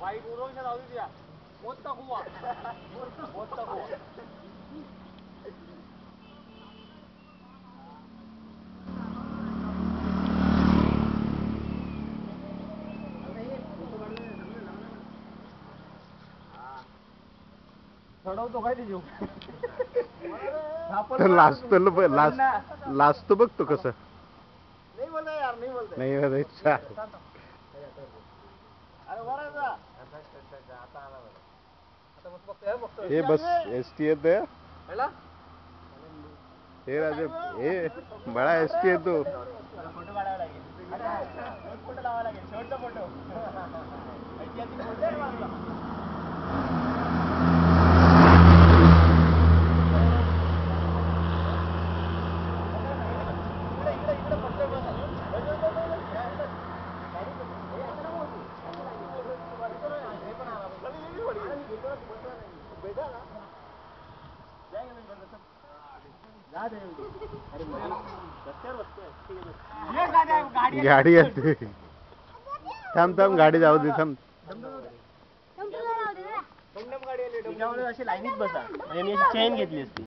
वाईट उडवून जाऊ द्या मोठा कुवा मोठा कुवा चढवतो काय ते लाजतो बघ तो कसं नाही बोलता यार नाही बोलता नाही बोलायचं. अरे वरायचा आता आला बघ आता मस्त बघतोय हे बस एसटी येते पहिला हे राजे हे बडा एसटी येतो फोटो काढावा लागेल आता फोटो लावावा लागेल शेवटचा फोटो ऐतिहासिक फोटो आहे बाजूला गाडी येते थांब थांब गाडी जाऊ दे थांब गाडी आली अशी लाईनीत बसा म्हणजे मी अशी चेन घेतली असती